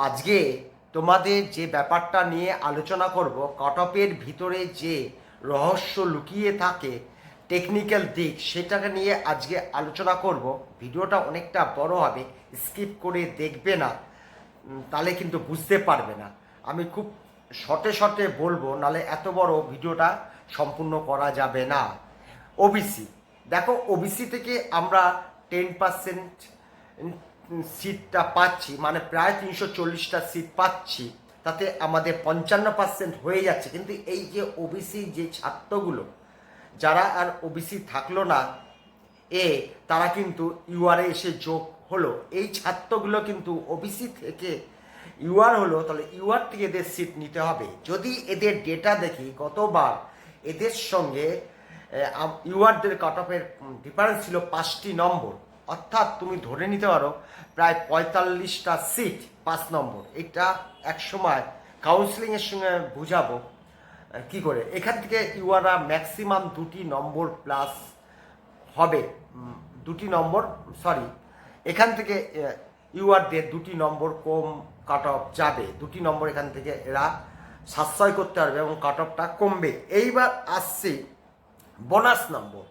আজকে তোমাদের যে ব্যাপারটা নিয়ে আলোচনা করব, কাট অফের ভিতরে যে রহস্য লুকিয়ে থাকে, টেকনিক্যাল দিক, সেটাকে নিয়ে আজকে আলোচনা করব। ভিডিওটা অনেকটা বড় হবে, স্কিপ করে দেখবে না, তাহলে কিন্তু বুঝতে পারবে না। আমি খুব শর্টে শর্টে বলবো, নালে এত বড় ভিডিওটা সম্পূর্ণ করা যাবে না। ওবিসি, দেখো ওবিসি থেকে আমরা 10% সিটটা পাচ্ছি, মানে প্রায় 340টা সিট পাচ্ছি, তাতে আমাদের 55% হয়ে যাচ্ছে। কিন্তু এই যে ওবিসি যে ছাত্রগুলো, যারা আর ওবিসি থাকলো না তারা কিন্তু ইউআরে এসে যোগ হলো। এই ছাত্রগুলো কিন্তু ওবিসি থেকে ইউআর হলো, তাহলে ইউআর থেকে এদের সিট নিতে হবে। যদি এদের ডেটা দেখি, গতবার এদের সঙ্গে ইউআরদের কাট অফের ডিফারেন্স ছিল 5টি নম্বর, অর্থাৎ তুমি ধরে নিতে পারো প্রায় 45টা সিট 5 নম্বর। এটা এক সময় কাউন্সিলিংয়ের সঙ্গে বুঝাবো কি করে। এখান থেকে ইউআররা ম্যাক্সিমাম 2টি নম্বর প্লাস হবে, 2টি নম্বর, সরি, এখান থেকে ইউআরদের 2টি নম্বর কম কাট অফ যাবে। 2টি নম্বর এখান থেকে এরা সাশ্রয় করতে পারবে এবং কাট অফটা কমবে। এইবার আসছে বোনাস নম্বর।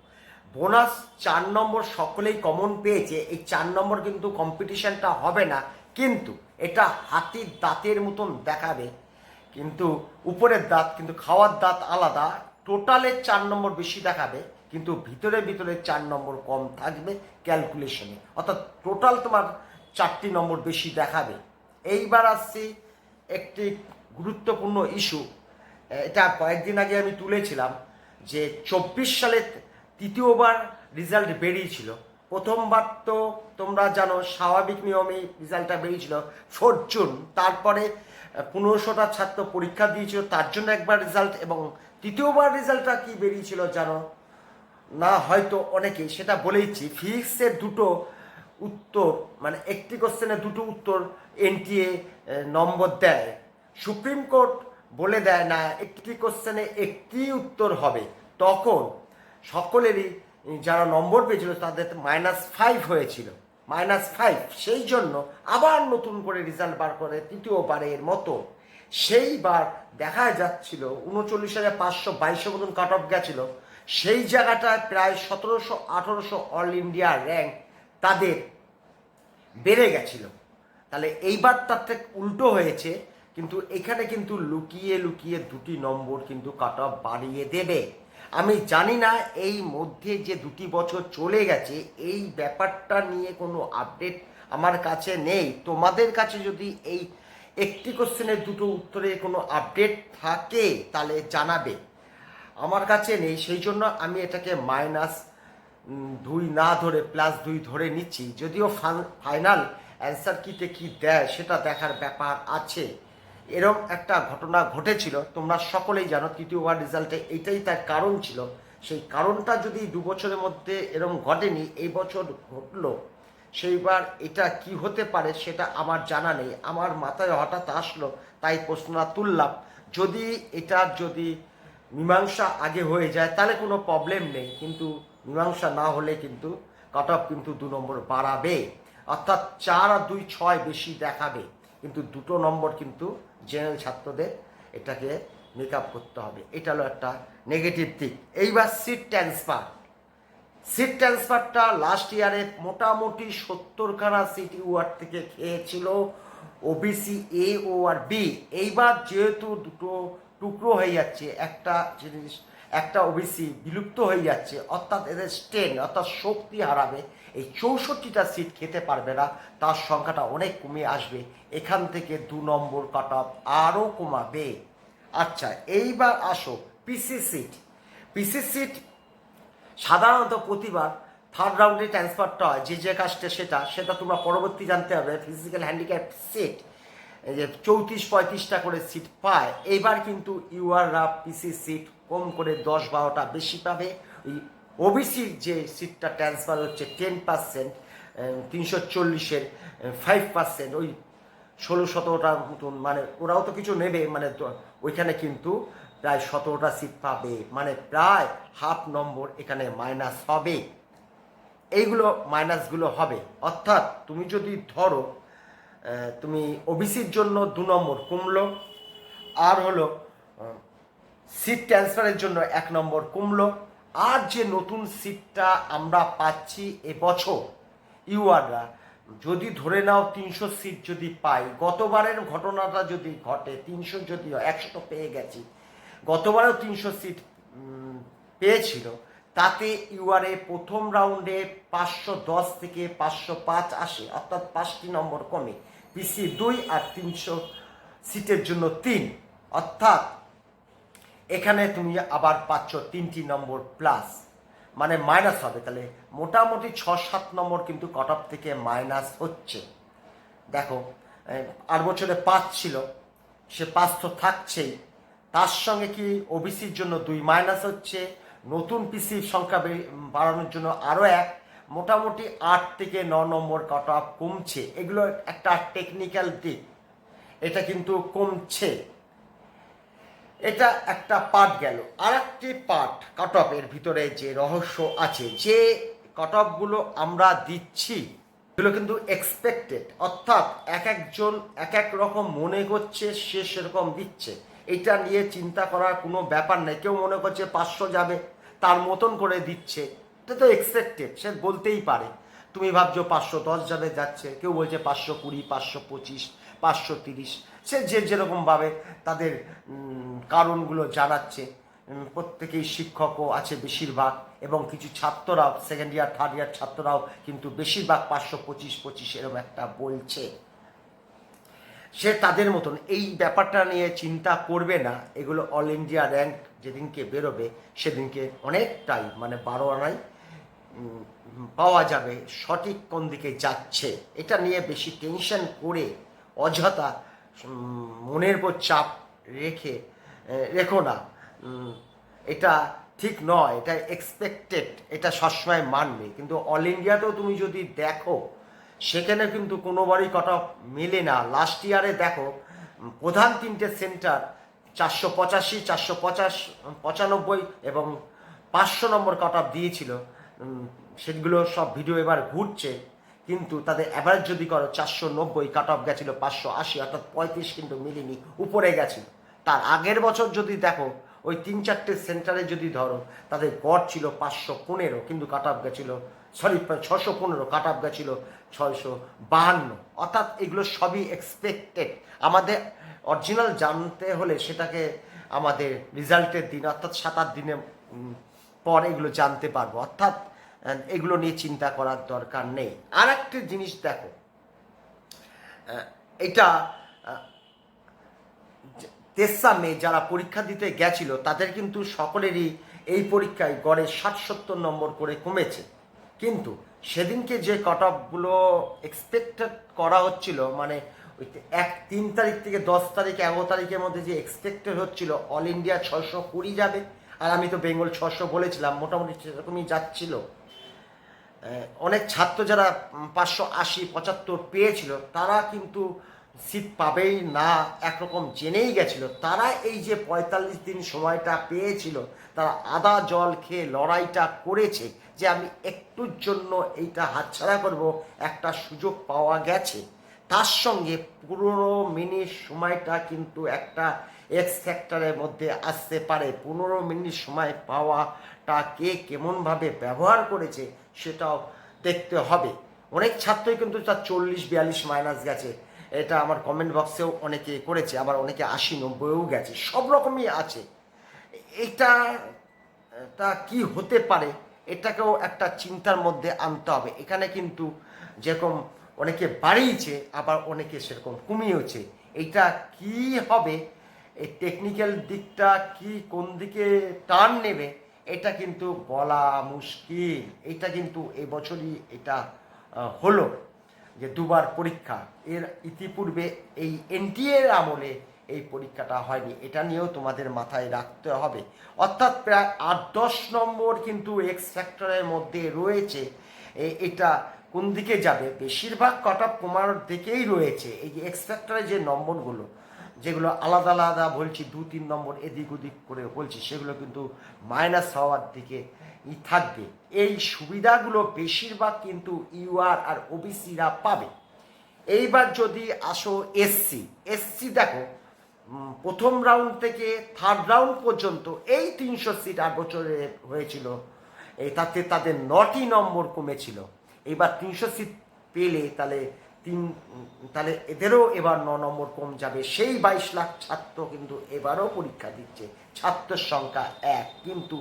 বোনাস 4 নম্বর সকলেই কমন পেয়েছে। এই 4 নম্বর কিন্তু কম্পিটিশনটা হবে না, কিন্তু এটা হাতির দাঁতের মতন দেখাবে, কিন্তু উপরের দাঁত কিন্তু খাওয়ার দাঁত আলাদা। টোটালের 4 নম্বর বেশি দেখাবে, কিন্তু ভিতরে ভিতরে 4 নম্বর কম থাকবে ক্যালকুলেশনে, অর্থাৎ টোটাল তোমার 4টি নম্বর বেশি দেখাবে। এইবার আসছি একটি গুরুত্বপূর্ণ ইস্যু, এটা কয়েকদিন আগে আমি তুলেছিলাম, যে 24 সালে তৃতীয়বার রেজাল্ট বেরিয়েছিল। প্রথমবার তো তোমরা জানো স্বাভাবিক নিয়মে রেজাল্টটা বেরিয়েছিল 4 জুন। তারপরে 1500টা ছাত্র পরীক্ষা দিয়েছিল, তার জন্য একবার রেজাল্ট, এবং তৃতীয়বার রেজাল্টটা কি বেরিয়েছিল জানো না? হয়তো অনেকেই সেটা বলেইছি। ফিজিক্সের 2টো উত্তর, মানে একটি কোশ্চেনে 2টো উত্তর এনটিএ নম্বর দেয়। সুপ্রিম কোর্ট বলে দেয় না, একটি কোশ্চেনে একটি উত্তর হবে। তখন সকলেরই যারা নম্বর পেয়েছিল তাদের -5 হয়েছিল, -5। সেই জন্য আবার নতুন করে রেজাল্ট বার করে তৃতীয়বারের মতো। সেইবার দেখা যাচ্ছিল 39,522 মতন কাট অফ গেছিল। সেই জায়গাটায় প্রায় 1700-1800 অল ইন্ডিয়া র্যাঙ্ক তাদের বেড়ে গেছিল। তাহলে এইবার তার থেকে উল্টো হয়েছে, কিন্তু এখানে কিন্তু লুকিয়ে লুকিয়ে 2টি নম্বর কিন্তু কাট অফ বাড়িয়ে দেবে। আমি জানি না এই মধ্যে যে 2টি বছর চলে গেছে, এই ব্যাপারটা নিয়ে কোনো আপডেট আমার কাছে নেই। তোমাদের কাছে যদি এই একটি কোশ্চেনের 2টো উত্তরে কোনো আপডেট থাকে তাহলে জানাবে। আমার কাছে নেই, সেই জন্য আমি এটাকে -2 না ধরে +2 ধরে নিচ্ছি। যদিও ফাইনাল অ্যান্সার কিতে কি দেয় সেটা দেখার ব্যাপার আছে। এরকম একটা ঘটনা ঘটেছিল, তোমরা সকলেই জানো। তৃতীয়বার রেজাল্টে এইটাই তার কারণ ছিল। সেই কারণটা যদি 2 বছরের মধ্যে এরকম ঘটেনি, এই বছর ঘটলো, সেইবার এটা কি হতে পারে সেটা আমার জানা নেই। আমার মাথায় হঠাৎ আসলো, তাই প্রশ্নটা তুললাম। যদি যদি মীমাংসা আগে হয়ে যায় তাহলে কোনো প্রবলেম নেই, কিন্তু মীমাংসা না হলে কিন্তু কাট অফ কিন্তু 2 নম্বর বাড়াবে, অর্থাৎ 4 আর 2 6 বেশি দেখাবে। কিন্তু 2টো নম্বর কিন্তু জেনারেল ছাত্রদের এটাকে মেক আপ করতে হবে। এটা হলো একটা নেগেটিভ দিক। এইবার সিট ট্রান্সফার। সিট ট্রান্সফারটা লাস্ট ইয়ারে মোটামুটি 70খানা সিট ইউআর থেকে খেয়েছিল OBC A O R B. এইবার যেহেতু 2টো টুকরো হয়ে যাচ্ছে, একটা জিনিস, একটা ওবিসি বিলুপ্ত হয়ে যাচ্ছে, অর্থাৎ এদের স্ট্রেন অর্থাৎ শক্তি হারাবে। এই 64টা সিট খেতে পারবে না, তার সংখ্যাটা অনেক কমে আসবে। এখান থেকে 2 নম্বর কাট অফ আরও কমাবে। আচ্ছা, এইবার আসো পিসি সিট। পিসি সিট সাধারণত প্রতিবার 3rd রাউন্ডে ট্রান্সফারটা হয়, যে কাজটা সেটা তোমরা পরবর্তী জানতে হবে। ফিজিক্যাল হ্যান্ডিক্যাপ সিট যে 34-35টা করে সিট পায়। এইবার কিন্তু ইউআররা পিসি সিট কম করে 10-12টা বেশি পাবে। ওই ওবিসির যে সিটটা ট্রান্সফার হচ্ছে 10%, 340-এর 5%, ওই 16-17টার মতন, মানে ওরাও তো কিছু নেবে, মানে ওইখানে কিন্তু প্রায় 17টা সিট পাবে, মানে প্রায় হাফ নম্বর এখানে মাইনাস হবে। এইগুলো মাইনাসগুলো হবে, অর্থাৎ তুমি যদি ধরো তুমি ওবিসির জন্য 2 নম্বর কমলো, আর হলো সিট ট্রান্সফারের জন্য 1 নম্বর কমলো। আর যে নতুন সিটটা আমরা পাচ্ছি এবছর ইউআররা, যদি ধরে নাও 300 সিট যদি পাই, গতবারের ঘটনাটা যদি ঘটে, 300 যদি 100 তো পেয়ে গেছি, গতবারেও 300 সিট পেয়েছিল, তাতে ইউআরএ প্রথম রাউন্ডে 510 থেকে 505 আসে, অর্থাৎ 5টি নম্বর কমে, পিসি 2 আর 300 সিটের জন্য 3, অর্থাৎ এখানে তুমি আবার পাচ্ছ 3টি নম্বর প্লাস, মানে মাইনাস হবে। তাহলে মোটামুটি 6-7 নম্বর কিন্তু কাট অফ থেকে মাইনাস হচ্ছে। দেখো, আর বছরে 5 ছিল, সে 5 তো থাকছেই, তার সঙ্গে কি ওবিসির জন্য 2 মাইনাস হচ্ছে, নতুন পিসির সংখ্যা বাড়ানোর জন্য আরও 1, মোটামুটি 8 থেকে 9 নম্বর কাট অফ কমছে। এগুলো একটা টেকনিক্যাল দিক, এটা কিন্তু কমছে। এটা একটা পার্ট গেল। আর একটি পার্ট কাট অফের ভিতরে যে রহস্য আছে, যে কাট অফগুলো আমরা দিচ্ছি এগুলো কিন্তু এক্সপেক্টেড, অর্থাৎ একজন এক এক রকম মনে করছে, সে সেরকম দিচ্ছে। এটা নিয়ে চিন্তা করার কোনো ব্যাপার নেই। কেউ মনে করছে 500 যাবে, তার মতন করে দিচ্ছে, এটা তো এক্সপেক্টেড, সে বলতেই পারে। তুমি ভাবছো 510 যাবে, যাচ্ছে। কেউ বলছে 520, 525, 530, সে যে যেরকমভাবে তাদের কারণগুলো জানাচ্ছে। প্রত্যেকেই শিক্ষকও আছে বেশিরভাগ, এবং কিছু ছাত্ররাও, সেকেন্ড ইয়ার থার্ড ইয়ার ছাত্ররাও কিন্তু বেশিরভাগ 525 এরকম একটা বলছে। সে তাদের মতন এই ব্যাপারটা নিয়ে চিন্তা করবে না। এগুলো অল ইন্ডিয়া র্যাঙ্ক যেদিনকে বেরোবে সেদিনকে অনেকটাই, মানে 12 আনাই পাওয়া যাবে সঠিক কোন দিকে যাচ্ছে। এটা নিয়ে বেশি টেনশন করে অযথা মনের উপর চাপ রেখো না। এটা ঠিক নয়, এটা এক্সপেক্টেড, এটা সবসময় মানবে। কিন্তু অল ইন্ডিয়াতেও তুমি যদি দেখো, সেখানে কিন্তু কোনোবারই কাট অফ মেলে না। লাস্ট ইয়ারে দেখো, প্রধান 3টে সেন্টার 485, 495 এবং 500 নম্বর কাট অফ দিয়েছিল। সেগুলো সব ভিডিও এবার ঘুরছে, কিন্তু তাদের অ্যাভারেজ যদি করো 490, কাট অফ গেছিল 580, অর্থাৎ 35 কিন্তু মিলিনি, উপরে গেছিল। তার আগের বছর যদি দেখো, ওই 3-4টে সেন্টারে যদি ধরো, তাদের গড় ছিল 515, কিন্তু কাট অফ গেছিল, 615, কাট অফ গেছিল 652। অর্থাৎ এগুলো সবই এক্সপেক্টেড। আমাদের অরিজিনাল জানতে হলে সেটাকে আমাদের রেজাল্টের দিন, অর্থাৎ 7-8 দিনের পর এগুলো জানতে পারবো। অর্থাৎ এগুলো নিয়ে চিন্তা করার দরকার নেই। আর একটা জিনিস দেখো, এটা 3রা মে যারা পরীক্ষা দিতে গেছিল, তাদের কিন্তু সকলেরই এই পরীক্ষায় গড়ে 60-70 নম্বর করে কমেছে। কিন্তু সেদিনকে যে কাট অফগুলো এক্সপেক্টেড করা হচ্ছিল, মানে 3 তারিখ থেকে 10 তারিখ 11 তারিখের মধ্যে যে এক্সপেক্টেড হচ্ছিল অল ইন্ডিয়া 620 যাবে, আর আমি তো বেঙ্গল 600 বলেছিলাম, মোটামুটি সেরকমই যাচ্ছিল। অনেক ছাত্র যারা 580-75 পেয়েছিল, তারা কিন্তু সিট পাবেই না একরকম জেনেই গেছিল। তারা এই যে 45 দিন সময়টা পেয়েছিল, তারা আদা জল খেয়ে লড়াইটা করেছে যে আমি একটুর জন্য এইটা হাতছাড়া করব, একটা সুযোগ পাওয়া গেছে। তার সঙ্গে 15 মিনিট সময়টা কিন্তু একটা এক্স ফ্যাক্টরের মধ্যে আসতে পারে। 15 মিনিট সময় পাওয়াটা কে কেমনভাবে ব্যবহার করেছে সেটাও দেখতে হবে। অনেক ছাত্রই কিন্তু তার 40-42 মাইনাস গেছে, এটা আমার কমেন্ট বক্সেও অনেকে করেছে, আবার অনেকে 80-90ও গেছে, সব রকমই আছে। এটা কি হতে পারে, এটাকেও একটা চিন্তার মধ্যে আনতে হবে। এখানে কিন্তু যেরকম অনেকে বাড়িয়েছে, আবার অনেকে সেরকম কমিয়েছে। এইটা কি হবে, এই টেকনিক্যাল দিকটা কি কোন দিকে টার্ন নেবে, এটা কিন্তু বলা মুশকিল। এটা কিন্তু এবছরই এটা হলো যে 2বার পরীক্ষা, এর ইতিপূর্বে এই এনটিএর আমলে এই পরীক্ষাটা হয়নি। এটা নিয়েও তোমাদের মাথায় রাখতে হবে। অর্থাৎ প্রায় 8-10 নম্বর কিন্তু এক্স ফ্যাক্টরের মধ্যে রয়েছে। এটা কোন দিকে যাবে, বেশিরভাগ কাট অফ কমানোর দিকেই রয়েছে। এই যে এক্স ফ্যাক্টরের যে নম্বরগুলো, যেগুলো আলাদা আলাদা বলছি, 2-3 নম্বর এদিক ওদিক করে বলছি, সেগুলো কিন্তু মাইনাস হওয়ার দিকে থাকবে। এই সুবিধাগুলো বেশিরভাগ কিন্তু ইউআর আর ওবিসিরা পাবে। এইবার যদি আসো এসসি, এসসি দেখো প্রথম রাউন্ড থেকে থার্ড রাউন্ড পর্যন্ত এই 300 সিট 8 বছরে হয়েছিল, এই তাতে তাদের 9টি নম্বর কমেছিল। এবার 300 সিট পেলে তাহলে এদেরও এবার 9 নম্বর কম যাবে। সেই 22 লাখ ছাত্র কিন্তু এবারও পরীক্ষা দিচ্ছে, ছাত্রের সংখ্যা এক, কিন্তু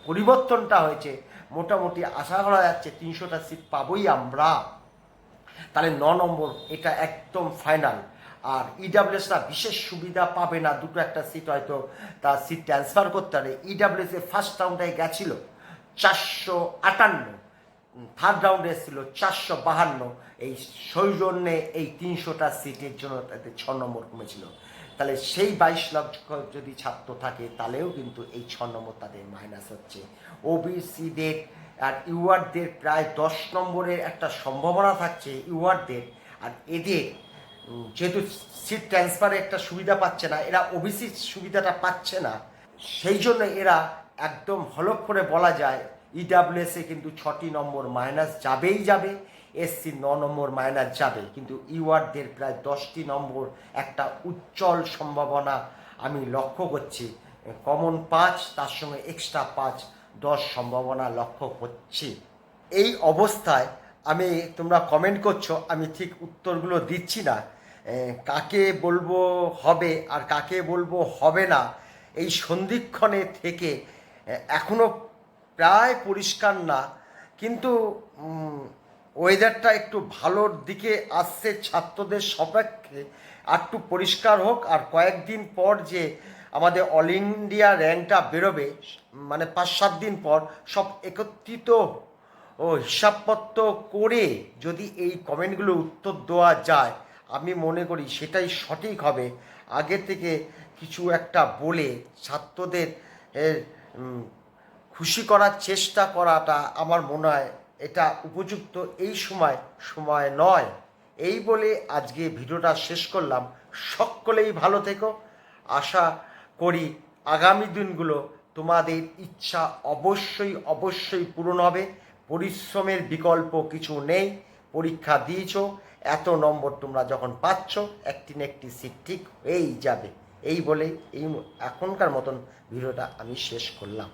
পরিবর্তনটা হয়েছে। মোটামুটি আশা করা যাচ্ছে 300টা সিট পাবোই আমরা, তাহলে 9 নম্বর এটা একদম ফাইনাল। আর ইডাব্লিউএসরা বিশেষ সুবিধা পাবে না, দুটো একটা সিট হয়তো তার সিট ট্রান্সফার করতে পারে। ইডাব্লিউএস এ ফার্স্ট রাউন্ডে গেছিল 458, থার্ড রাউন্ডে এসেছিল 452। এই সৌজন্যে এই 300টা সিটের জন্য তাদের 6 নম্বর কমেছিল। তাহলে সেই 22 লক্ষ যদি ছাত্র থাকে তাহলেও কিন্তু এই 6 নম্বর তাদের মাইনাস হচ্ছে। ওবিসিদের আর ইউআরদের প্রায় 10 নম্বরের একটা সম্ভাবনা থাকছে ইউআরদের। আর এদের যেহেতু সিট ট্রান্সফারে একটা সুবিধা পাচ্ছে না, এরা ওবিসি সুবিধাটা পাচ্ছে না, সেই জন্য এরা একদম হলফ করে বলা যায় ইডাব্লিউএসে কিন্তু 6টি নম্বর মাইনাস যাবেই যাবে, এসসি 9 নম্বর মাইনাস যাবে। কিন্তু ইউআরদের প্রায় 10টি নম্বর একটা উজ্জ্বল সম্ভাবনা আমি লক্ষ্য করছি। কমন 5, তার সঙ্গে এক্সট্রা 5, 10 সম্ভাবনা লক্ষ্য করছি। এই অবস্থায় আমি, তোমরা কমেন্ট করছো, আমি ঠিক উত্তরগুলো দিচ্ছি না, কাকে বলবো হবে আর কাকে বলবো হবে না, এই সন্ধিক্ষণে থেকে এখনও প্রায় পরিষ্কার না। কিন্তু ওয়েদারটা একটু ভালোর দিকে আসছে ছাত্রদের সপক্ষে, আর একটু পরিষ্কার হোক। আর কয়েকদিন পর যে আমাদের অল ইন্ডিয়া র্যাঙ্কটা বেরোবে, মানে 5-7 দিন পর সব একত্রিত ও হিসাবপত্র করে যদি এই কমেন্টগুলো উত্তর দেওয়া যায়, আমি মনে করি সেটাই সঠিক হবে। আগে থেকে কিছু একটা বলে ছাত্রদের খুশি করার চেষ্টা করাটা আমার মনে হয় এটা উপযুক্ত এই সময় নয়। এই বলে আজকে ভিডিওটা শেষ করলাম। সকলেই ভালো থেকো। আশা করি আগামী দিনগুলো তোমাদের ইচ্ছা অবশ্যই পূরণ হবে। পরিশ্রমের বিকল্প কিছু নেই। পরীক্ষা দিয়েছো, এত নম্বর তোমরা যখন পাচ্ছ, একটি না একটি সিট ঠিক হয়েই যাবে। এই বলে এখনকার মতন ভিডিওটা আমি শেষ করলাম।